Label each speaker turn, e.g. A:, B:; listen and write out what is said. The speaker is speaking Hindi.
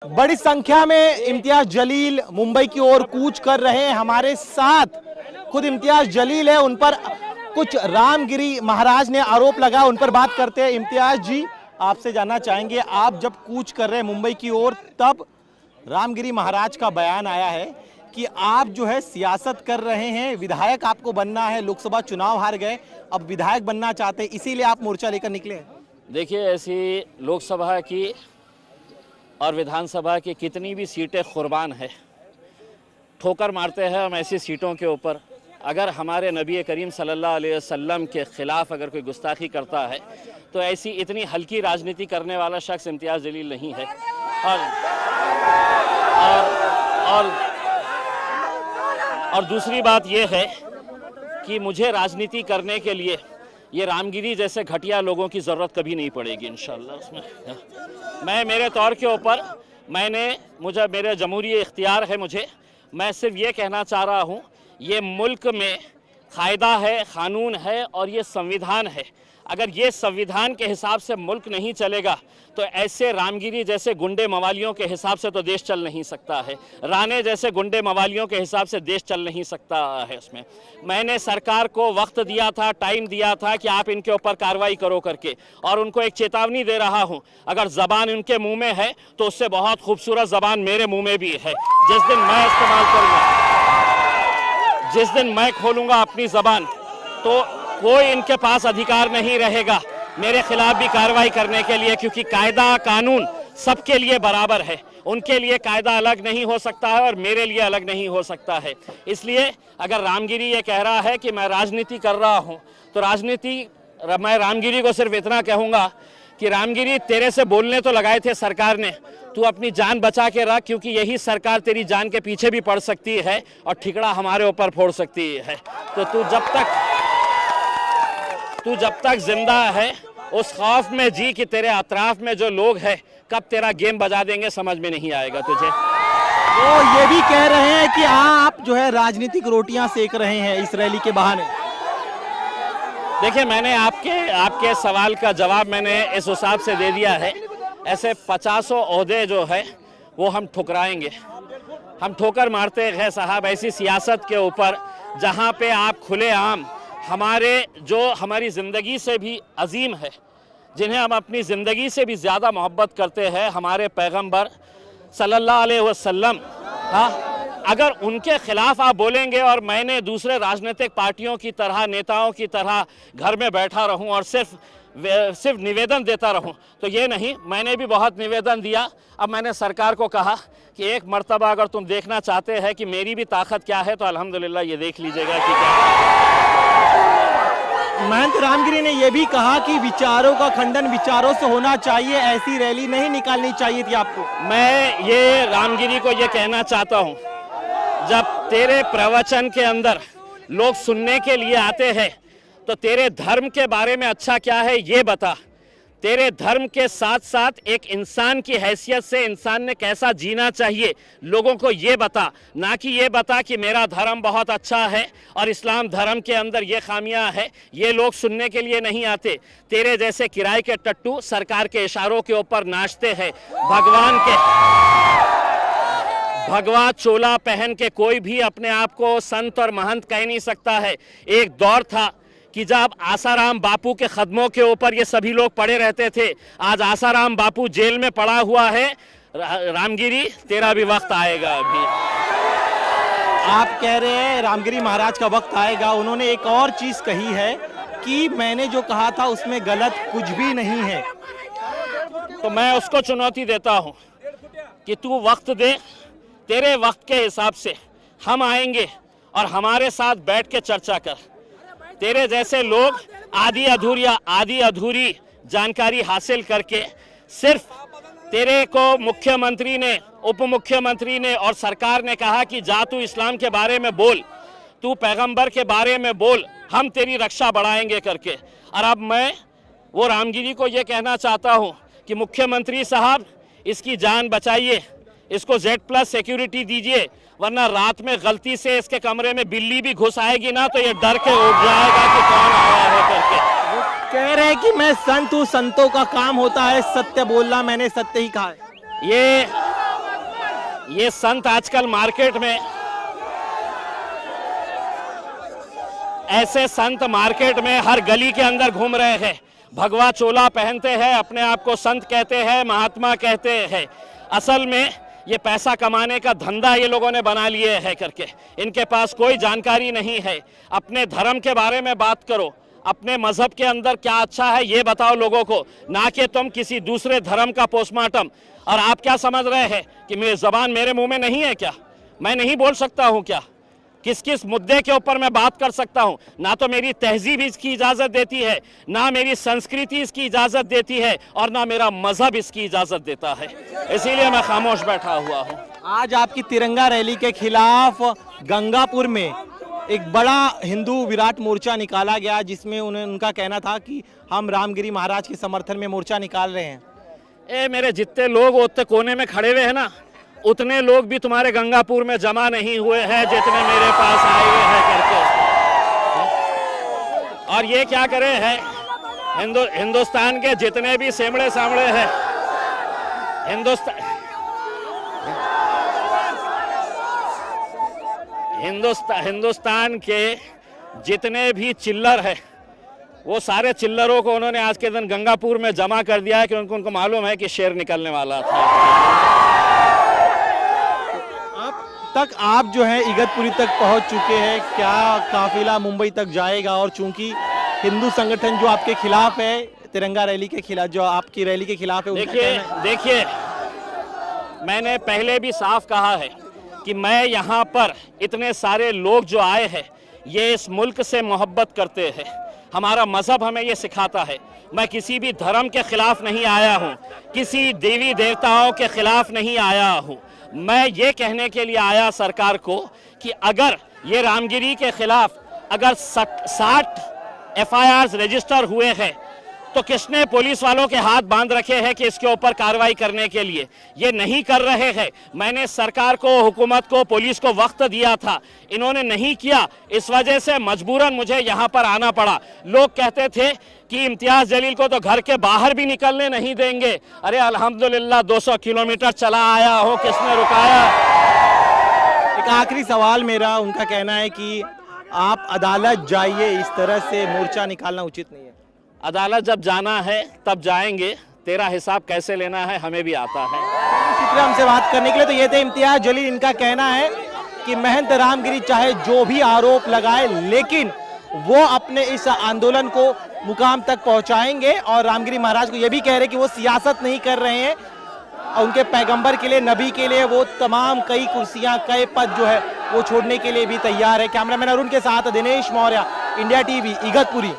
A: बड़ी संख्या में इम्तियाज जलील मुंबई की ओर कूच कर रहे हैं। हमारे साथ खुद इम्तियाज जलील है, उन पर कुछ रामगिरी महाराज ने आरोप लगा, उन पर बात करते हैं। इम्तियाज जी, आपसे जानना चाहेंगे, आप जब कूच कर रहे हैं मुंबई की ओर, तब रामगिरी महाराज का बयान आया है कि आप जो है सियासत कर रहे हैं, विधायक आपको बनना है, लोकसभा चुनाव हार गए, अब विधायक बनना चाहते हैं, इसीलिए आप मोर्चा लेकर निकले।
B: देखिए, ऐसी लोकसभा की और विधानसभा की कितनी भी सीटें कुर्बान है, ठोकर मारते हैं हम ऐसी सीटों के ऊपर। अगर हमारे नबी करीम सल्लल्लाहु अलैहि वसल्लम के ख़िलाफ़ अगर कोई गुस्ताखी करता है तो ऐसी इतनी हल्की राजनीति करने वाला शख्स इम्तियाज़ जलील नहीं है। और दूसरी बात यह है कि मुझे राजनीति करने के लिए ये रामगिरी जैसे घटिया लोगों की ज़रूरत कभी नहीं पड़ेगी इंशाअल्लाह। उसमें मैं मेरे तौर के ऊपर मेरे जमहूरी इख्तियार है, मैं सिर्फ ये कहना चाह रहा हूँ, ये मुल्क में कायदा है, क़ानून है और ये संविधान है। अगर ये संविधान के हिसाब से मुल्क नहीं चलेगा तो ऐसे रामगिरी जैसे गुंडे मवालियों के हिसाब से तो देश चल नहीं सकता है, राणे जैसे गुंडे मवालियों के हिसाब से देश चल नहीं सकता है। उसमें मैंने सरकार को वक्त दिया था, टाइम दिया था कि आप इनके ऊपर कार्रवाई करो करके, और उनको एक चेतावनी दे रहा हूं, अगर ज़बान उनके मुंह में है तो उससे बहुत खूबसूरत ज़बान मेरे मुंह में भी है। जिस दिन मैं इस्तेमाल करूँगा, जिस दिन मैं खोलूँगा अपनी ज़बान, तो कोई इनके पास अधिकार नहीं रहेगा मेरे खिलाफ भी कार्रवाई करने के लिए, क्योंकि कायदा कानून सबके लिए बराबर है। उनके लिए कायदा अलग नहीं हो सकता है और मेरे लिए अलग नहीं हो सकता है। इसलिए अगर रामगिरी ये कह रहा है कि मैं राजनीति कर रहा हूँ, तो मैं रामगिरी को सिर्फ इतना कहूँगा कि रामगिरी, तेरे से बोलने तो लगाए थे सरकार ने, तू अपनी जान बचा के रख, क्योंकि यही सरकार तेरी जान के पीछे भी पड़ सकती है और ठिकड़ा हमारे ऊपर फोड़ सकती है। तो तू जब तक जिंदा है उस खौफ में जी कि तेरे अतराफ में जो लोग हैं कब तेरा गेम बजा देंगे, समझ में नहीं आएगा तुझे।
A: तो ये भी कह रहे हैं कि आप जो है राजनीतिक रोटियां सेक रहे हैं इस रैली के बहाने।
B: देखिए, मैंने आपके सवाल का जवाब मैंने इस हिसाब से दे दिया है। ऐसे 50 ओहदे जो है वो हम ठुकराएंगे, हम ठोकर मारते हैं साहब ऐसी सियासत के ऊपर, जहाँ पे आप खुलेआम हमारी ज़िंदगी से भी अजीम है, जिन्हें हम अपनी ज़िंदगी से भी ज़्यादा मोहब्बत करते हैं, हमारे पैगंबर सल्लल्लाहु अलैहि वसल्लम, हाँ, अगर उनके ख़िलाफ़ आप बोलेंगे और मैंने दूसरे राजनीतिक पार्टियों की तरह, नेताओं की तरह घर में बैठा रहूं और सिर्फ निवेदन देता रहूं, तो ये नहीं। मैंने भी बहुत निवेदन दिया। अब मैंने सरकार को कहा कि एक मर्तबा अगर तुम देखना चाहते हैं कि मेरी भी ताकत क्या है, तो अल्हम्दुलिल्लाह ये देख लीजिएगा कि क्या।
A: महंत रामगिरी ने यह भी कहा कि विचारों का खंडन विचारों से होना चाहिए, ऐसी रैली नहीं निकालनी चाहिए थी आपको।
B: मैं ये रामगिरी को ये कहना चाहता हूँ, जब तेरे प्रवचन के अंदर लोग सुनने के लिए आते हैं तो तेरे धर्म के बारे में अच्छा क्या है ये बता। तेरे धर्म के साथ साथ एक इंसान की हैसियत से इंसान ने कैसा जीना चाहिए लोगों को ये बता, ना कि ये बता कि मेरा धर्म बहुत अच्छा है और इस्लाम धर्म के अंदर ये खामियां है। ये लोग सुनने के लिए नहीं आते। तेरे जैसे किराए के टट्टू सरकार के इशारों के ऊपर नाचते हैं। भगवा चोला पहन के कोई भी अपने आप को संत और महंत कह नहीं सकता है। एक दौर था कि जब आसाराम बापू के कदमों के ऊपर ये सभी लोग पड़े रहते थे। आज आसाराम बापू जेल में पड़ा हुआ है। रामगिरी, तेरा भी वक्त आएगा। अभी
A: आप कह रहे हैं रामगिरी महाराज का वक्त आएगा। उन्होंने एक और चीज कही है कि मैंने जो कहा था उसमें गलत कुछ भी नहीं है।
B: तो मैं उसको चुनौती देता हूं कि तू वक्त दे, तेरे वक्त के हिसाब से हम आएंगे और हमारे साथ बैठ के चर्चा कर। तेरे जैसे लोग आधी अधूरी जानकारी हासिल करके सिर्फ तेरे को मुख्यमंत्री ने, उप मुख्यमंत्री ने और सरकार ने कहा कि जा तू इस्लाम के बारे में बोल, तू पैगंबर के बारे में बोल, हम तेरी रक्षा बढ़ाएंगे करके। और अब मैं वो रामगिरी को ये कहना चाहता हूँ कि मुख्यमंत्री साहब, इसकी जान बचाइए, इसको Z+ सिक्योरिटी दीजिए, वरना रात में गलती से इसके कमरे में बिल्ली भी घुस आएगी ना तो ये डर के उठ जाएगा कि कौन आया है करके।
A: वो कह रहे हैं कि मैं संत हूँ, संतों का काम होता है सत्य बोलना, मैंने सत्य ही कहा है।
B: ये संत आजकल मार्केट में, ऐसे संत मार्केट में हर गली के अंदर घूम रहे हैं, भगवा चोला पहनते हैं, अपने आप को संत कहते हैं, महात्मा कहते हैं। असल में ये पैसा कमाने का धंधा ये लोगों ने बना लिए है करके, इनके पास कोई जानकारी नहीं है। अपने धर्म के बारे में बात करो, अपने मजहब के अंदर क्या अच्छा है ये बताओ लोगों को, ना कि तुम किसी दूसरे धर्म का पोस्टमार्टम। और आप क्या समझ रहे हैं कि मेरी जबान मेरे मुंह में नहीं है क्या? मैं नहीं बोल सकता हूं क्या? किस किस मुद्दे के ऊपर मैं बात कर सकता हूं? ना तो मेरी तहजीब इसकी इजाजत देती है, ना मेरी संस्कृति इसकी इजाजत देती है, और ना मेरा मजहब इसकी इजाजत देता है। इसीलिए मैं खामोश बैठा हुआ हूं।
A: आज आपकी तिरंगा रैली के खिलाफ गंगापुर में एक बड़ा हिंदू विराट मोर्चा निकाला गया, जिसमें उनका कहना था कि हम रामगिरी महाराज के समर्थन में मोर्चा निकाल रहे हैं।
B: मेरे जितने लोग उतने कोने में खड़े हुए हैं ना, उतने लोग भी तुम्हारे गंगापुर में जमा नहीं हुए हैं जितने मेरे पास आए हुए हैं करके। और ये क्या करे हैं, हिंदुस्तान के जितने भी सेमड़े सामड़े हैं, हिंदुस्तान के जितने भी चिल्लर हैं, वो सारे चिल्लरों को उन्होंने आज के दिन गंगापुर में जमा कर दिया है, क्योंकि उनको मालूम है कि शेर निकलने वाला था।
A: तक आप जो है इगतपुरी तक पहुंच चुके हैं, क्या काफिला मुंबई तक जाएगा? और चूंकि हिंदू संगठन जो आपके खिलाफ है, तिरंगा रैली के खिलाफ, जो आपकी रैली के खिलाफ है,
B: देखिए मैंने पहले भी साफ कहा है कि मैं यहाँ पर इतने सारे लोग जो आए हैं, ये इस मुल्क से मोहब्बत करते हैं। हमारा मजहब हमें ये सिखाता है। मैं किसी भी धर्म के खिलाफ नहीं आया हूँ, किसी देवी देवताओं के खिलाफ नहीं आया हूँ। मैं ये कहने के लिए आया सरकार को कि अगर ये रामगिरी के खिलाफ अगर 60 FIRs रजिस्टर हुए हैं, तो किसने पुलिस वालों के हाथ बांध रखे हैं कि इसके ऊपर कार्रवाई करने के लिए? ये नहीं कर रहे हैं। मैंने सरकार को, हुकूमत को, पुलिस को वक्त दिया था, इन्होंने नहीं किया। इस वजह से मजबूरन मुझे यहाँ पर आना पड़ा। लोग कहते थे कि इम्तियाज जलील को तो घर के बाहर भी निकलने नहीं देंगे। अरे अल्हम्दुलिल्लाह 200 किलोमीटर चला आया हो, किसने रुकाया?
A: एक आखिरी सवाल मेरा, उनका कहना है कि आप अदालत जाइए, इस तरह से मोर्चा निकालना उचित नहीं है।
B: अदालत जब जाना है तब जाएंगे, तेरा हिसाब कैसे लेना है हमें भी आता है।
A: शुक्रिया हमसे बात करने के लिए। तो ये थे इम्तियाज जलील। इनका कहना है कि महंत रामगिरी चाहे जो भी आरोप लगाए, लेकिन वो अपने इस आंदोलन को मुकाम तक पहुंचाएंगे। और रामगिरी महाराज को ये भी कह रहे हैं कि वो सियासत नहीं कर रहे हैं, उनके पैगंबर के लिए, नबी के लिए वो तमाम कई कुर्सियां, कई पद जो है वो छोड़ने के लिए भी तैयार है। कैमरामैन अरुण के साथ दिनेश मौर्य, इंडिया टीवी, इगतपुरी।